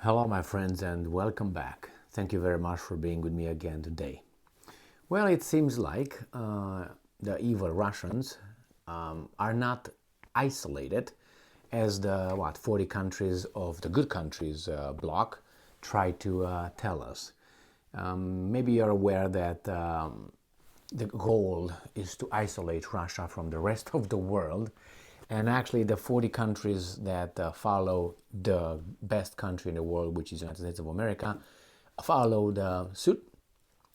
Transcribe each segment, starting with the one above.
Hello, my friends, and welcome back. Thank you very much for being with me again today. Well, it seems like the evil Russians are not isolated as the 40 countries of the good countries bloc try to tell us. Maybe you're aware that the goal is to isolate Russia from the rest of the world. And actually, the 40 countries that follow the best country in the world, which is the United States of America, followed suit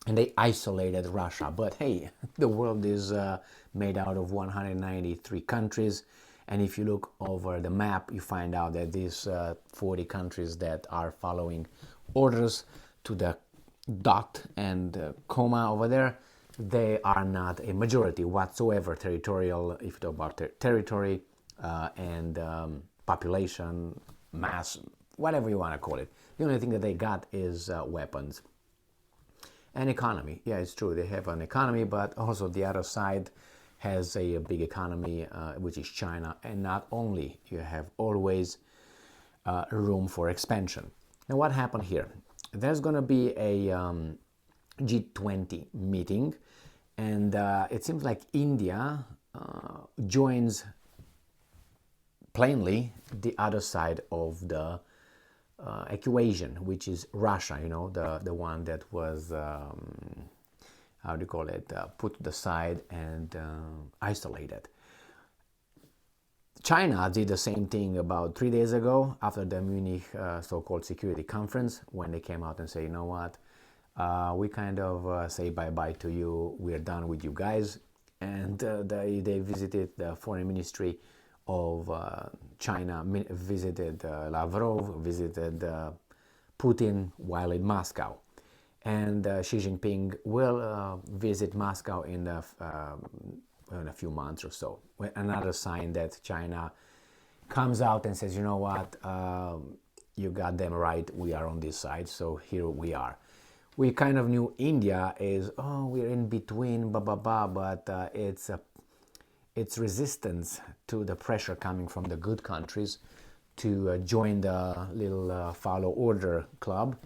and they isolated Russia. But hey, the world is made out of 193 countries. And if you look over the map, you find out that these 40 countries that are following orders to the dot and comma over there, they are not a majority whatsoever territorial, if you talk about territory and population, mass, whatever you want to call it. The only thing that they got is weapons and economy. Yeah, it's true, they have an economy, but also the other side has a big economy, which is China. And not only, you have always room for expansion. Now, what happened here? There's going to be a G20 meeting, and it seems like India joins plainly the other side of the equation, which is Russia, the one that was, how do you call it, put to the side and isolated. China did the same thing about 3 days ago after the Munich so-called security conference, when they came out and say, you know what, we kind of say bye-bye to you, we're done with you guys. And they visited the foreign ministry of China, visited Lavrov, visited Putin while in Moscow. And Xi Jinping will visit Moscow in a few months or so. Another sign that China comes out and says, you know what, you got them right, we are on this side, so here we are. We kind of knew India is, we're in between, but it's resistance to the pressure coming from the good countries to join the little follow order club.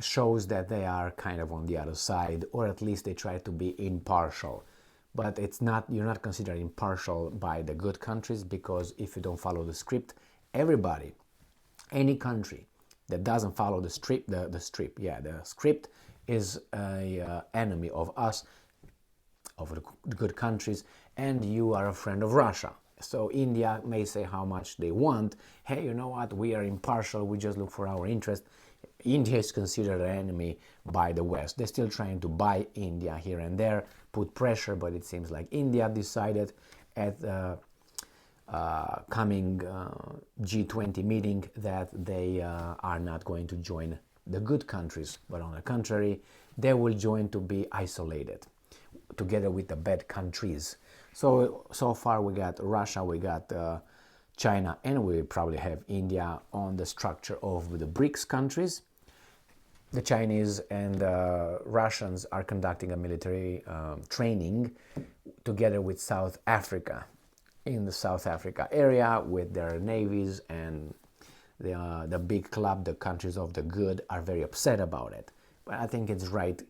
Shows that they are kind of on the other side, or at least they try to be impartial. But it's not, you're not considered impartial by the good countries, because if you don't follow the script, everybody, any country that doesn't follow the script, the script is a enemy of us, of the good countries, and you are a friend of Russia. So India may say how much they want, hey, you know what, we are impartial, we just look for our interest. India is considered an enemy by the West. They're still trying to buy India here and there, put pressure, but it seems like India decided at the coming G20 meeting that they are not going to join the good countries, but on the contrary, they will join to be isolated together with the bad countries. So far we got Russia, we got China, and we probably have India on the structure of the BRICS countries. The Chinese and Russians are conducting a military training together with South Africa, in the South Africa area with their navies, and the big club, the countries of the good, are very upset about it. But I think it's right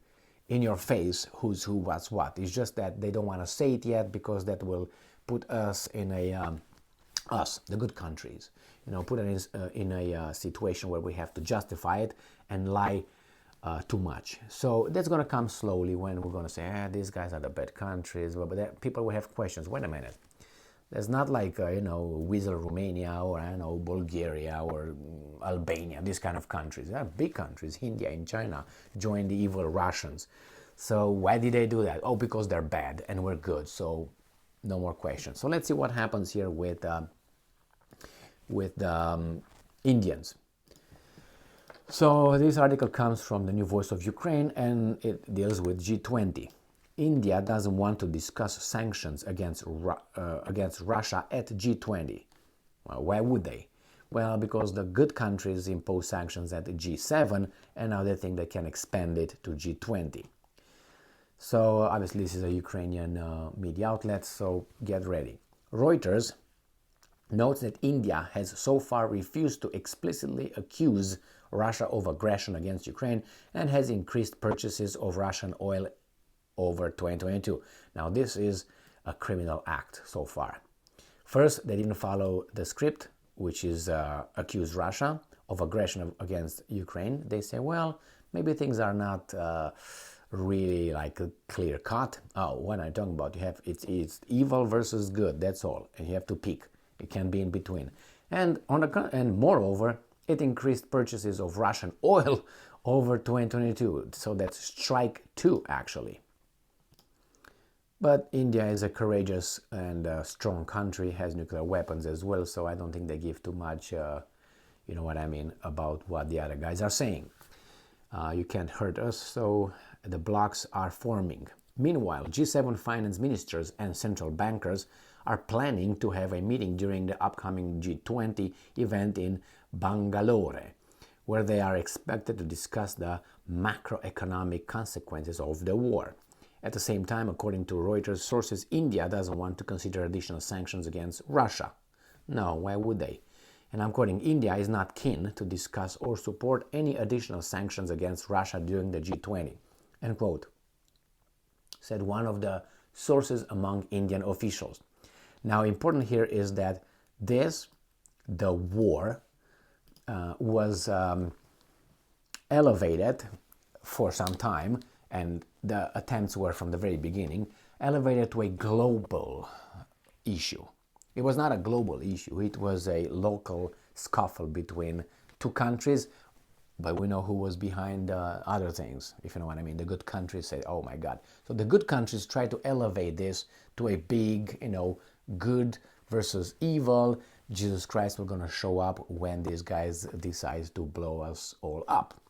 in your face who's who, what's what. It's just that they don't want to say it yet, because that will put us in a us, the good countries, put us in a situation where we have to justify it and lie too much. So that's going to come slowly, when we're going to say, these guys are the bad countries. But people will have questions. Wait a minute. There's not like, Weasel Romania, or I don't know, Bulgaria or Albania, these kind of countries. They are big countries. India and China joined the evil Russians. So why did they do that? Oh, because they're bad and we're good. So no more questions. So let's see what happens here with the Indians. So this article comes from the New Voice of Ukraine, and it deals with G20. India doesn't want to discuss sanctions against Russia at G20. Well, why would they? Well, because the good countries impose sanctions at G7, and now they think they can expand it to G20. So obviously this is a Ukrainian media outlet, so get ready. Reuters notes that India has so far refused to explicitly accuse Russia of aggression against Ukraine and has increased purchases of Russian oil over 2022. Now, this is a criminal act so far. First, they didn't follow the script, which is accuse Russia of aggression against Ukraine. They say, well, maybe things are not really like a clear cut. Oh, what I'm talking about, it's evil versus good. That's all, and you have to pick. It can be in between. And moreover, it increased purchases of Russian oil over 2022. So that's strike two, actually. But India is a courageous and strong country, has nuclear weapons as well, so I don't think they give too much, you know what I mean, about what the other guys are saying. You can't hurt us, so the blocs are forming. Meanwhile, G7 finance ministers and central bankers are planning to have a meeting during the upcoming G20 event in Bangalore, where they are expected to discuss the macroeconomic consequences of the war. At the same time, according to Reuters sources, India doesn't want to consider additional sanctions against Russia. No, why would they? And I'm quoting, India is not keen to discuss or support any additional sanctions against Russia during the G20, end quote, said one of the sources among Indian officials. Now, important here is that the war, was elevated for some time, and the attempts were from the very beginning, elevated to a global issue. It was not a global issue, it was a local scuffle between two countries, but we know who was behind other things, if you know what I mean. The good countries say, oh my God. So the good countries try to elevate this to a big, good versus evil. Jesus Christ was going to show up when these guys decide to blow us all up.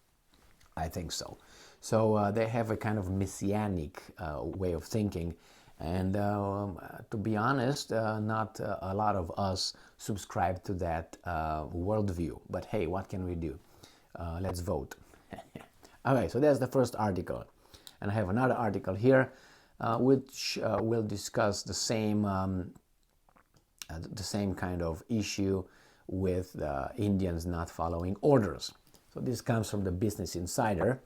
I think so. So they have a kind of messianic way of thinking. And to be honest, not a lot of us subscribe to that worldview. But hey, what can we do? Let's vote. Okay, so that's the first article. And I have another article here which will discuss the same kind of issue with Indians not following orders. So this comes from the Business Insider,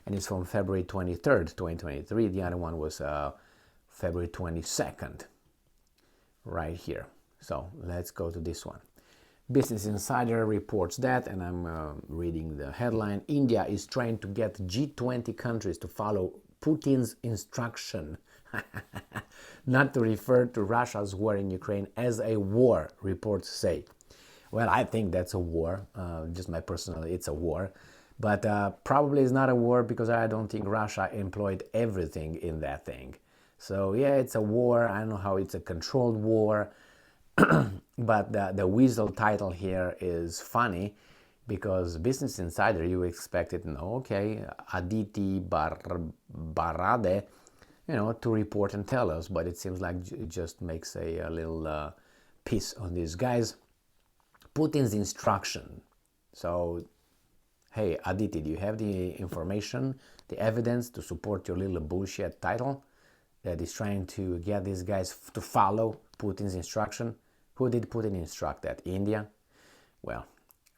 and it's from February 23rd, 2023. The other one was February 22nd, right here. So let's go to this one. Business Insider reports that, and I'm reading the headline, India is trying to get G20 countries to follow Putin's instruction not to refer to Russia's war in Ukraine as a war, reports say. Well, I think that's a war, just my personal, it's a war. But probably it's not a war because I don't think Russia employed everything in that thing. So yeah, it's a war. I don't know how it's a controlled war. But the weasel title here is funny because Business Insider, you expected, okay, Aditi Barade, to report and tell us. But it seems like it just makes a little piece on these guys. Putin's instruction. So, hey, Aditi, do you have the information, the evidence to support your little bullshit title that is trying to get these guys to follow Putin's instruction? Who did Putin instruct that? India? Well,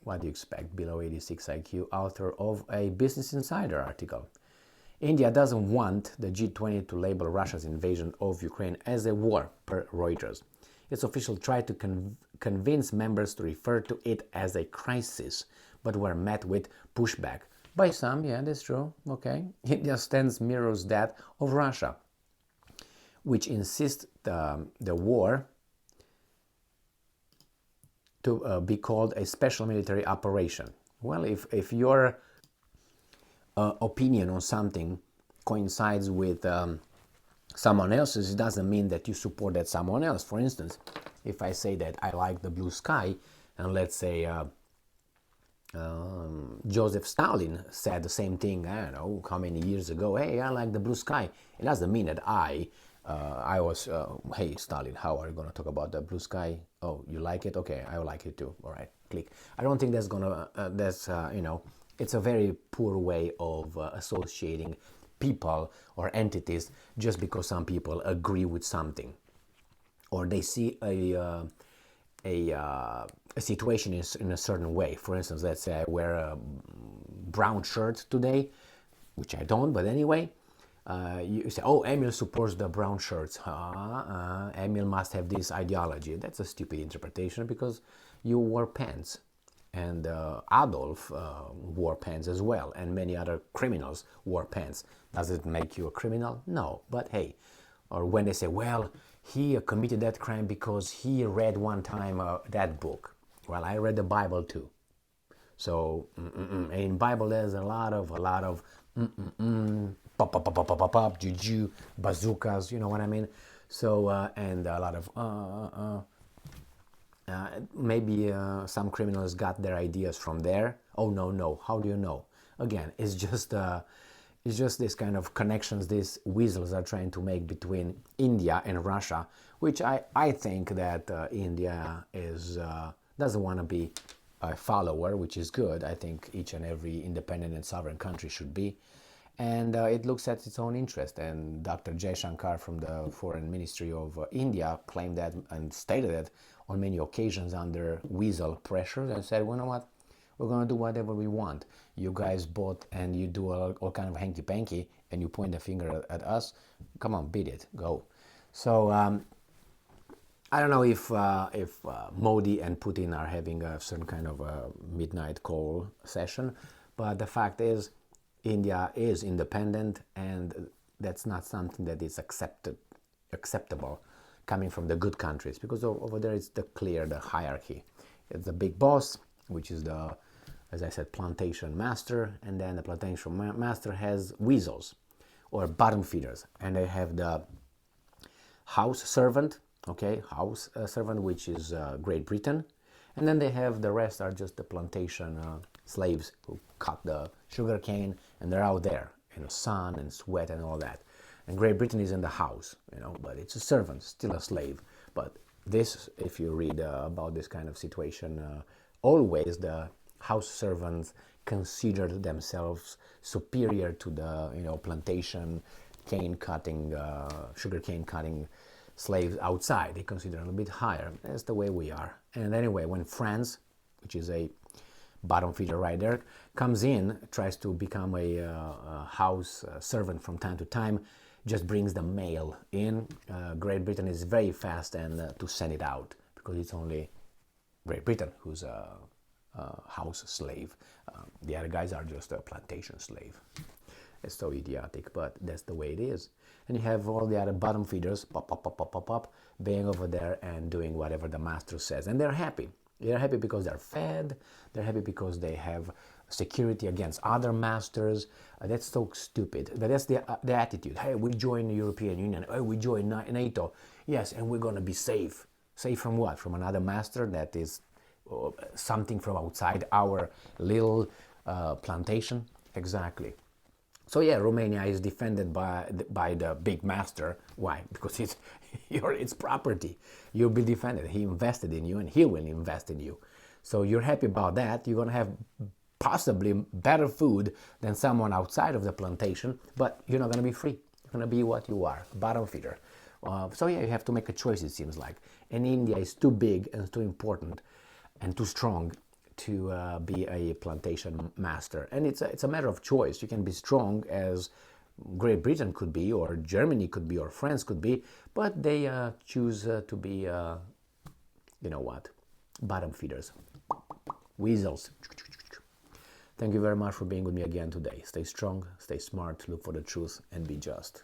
what do you expect? Below 86 IQ, author of a Business Insider article. India doesn't want the G20 to label Russia's invasion of Ukraine as a war, per Reuters. Its officials tried to convince members to refer to it as a crisis, but were met with pushback. By some, yeah, that's true, okay. India's stance mirrors that of Russia, which insists the war to be called a special military operation. Well, if your opinion on something coincides with someone else's, it doesn't mean that you support that someone else. For instance, if I say that I like the blue sky, and let's say Joseph Stalin said the same thing, I don't know how many years ago, hey, I like the blue sky. It doesn't mean that I was, hey, Stalin, how are you going to talk about the blue sky? Oh, you like it? Okay, I like it too. All right, click. I don't think that's going to, it's a very poor way of associating people or entities just because some people agree with something or they see a situation is in a certain way. For instance, let's say I wear a brown shirt today, which I don't, but anyway, you say, oh, Emil supports the brown shirts. Emil must have this ideology. That's a stupid interpretation because you wore pants. And Adolf wore pants as well, and many other criminals wore pants. Does it make you a criminal? No, but hey. Or when they say, well, he committed that crime because he read one time that book. Well, I read the Bible too. So in Bible there's a lot of pop pop pop pop pop pop pop juju bazookas, you know what I mean? So and a lot of maybe some criminals got their ideas from there. Oh no, how do you know? Again, it's just this kind of connections these weasels are trying to make between India and Russia, which I think that India is doesn't want to be a follower, which is good. I think each and every independent and sovereign country should be. And it looks at its own interest. And Dr. Jaishankar from the Foreign Ministry of India claimed that and stated that on many occasions under weasel pressure and said, well, you know what, we're going to do whatever we want. You guys bought and you do all kind of hanky-panky and you point the finger at us. Come on, beat it, go. So I don't know if Modi and Putin are having a certain kind of a midnight call session, but the fact is India is independent, and that's not something that is acceptable coming from the good countries, because over there it's the hierarchy. It's the big boss, which is the, as I said, plantation master, and then the plantation master has weasels or bottom feeders, and they have the house servant, servant, which is Great Britain, and then they have the rest are just the plantation slaves who cut the sugar cane, and they're out there in the sun and sweat and all that. And Great Britain is in the house, but it's a servant, still a slave. But this, if you read about this kind of situation, always the house servants considered themselves superior to the plantation cane cutting, sugar cane cutting slaves outside. They consider them a bit higher. That's the way we are. And anyway, when France, which is a bottom feeder right there, comes in, tries to become a house servant from time to time, just brings the mail in. Great Britain is very fast and to send it out, because it's only Great Britain who's a house slave. The other guys are just a plantation slave. It's so idiotic, but that's the way it is. And you have all the other bottom feeders, pop, being over there and doing whatever the master says. And they're happy. They're happy because they're fed. They're happy because they have security against other masters. That's so stupid. But that's the attitude. Hey, we join the European Union. Hey, we join NATO. Yes, and we're going to be safe. Safe from what? From another master that is something from outside our little plantation? Exactly. So yeah, Romania is defended by the big master. Why? Because it's its property. You'll be defended. He invested in you, and he will invest in you. So you're happy about that. You're gonna have possibly better food than someone outside of the plantation, but you're not gonna be free. You're gonna be what you are, bottom feeder. So yeah, you have to make a choice. It seems like, and India is too big and too important and too strong to be a plantation master. And it's a matter of choice. You can be strong as Great Britain could be, or Germany could be, or France could be, but they choose to be, bottom feeders, weasels. Thank you very much for being with me again today. Stay strong, stay smart, look for the truth, and be just.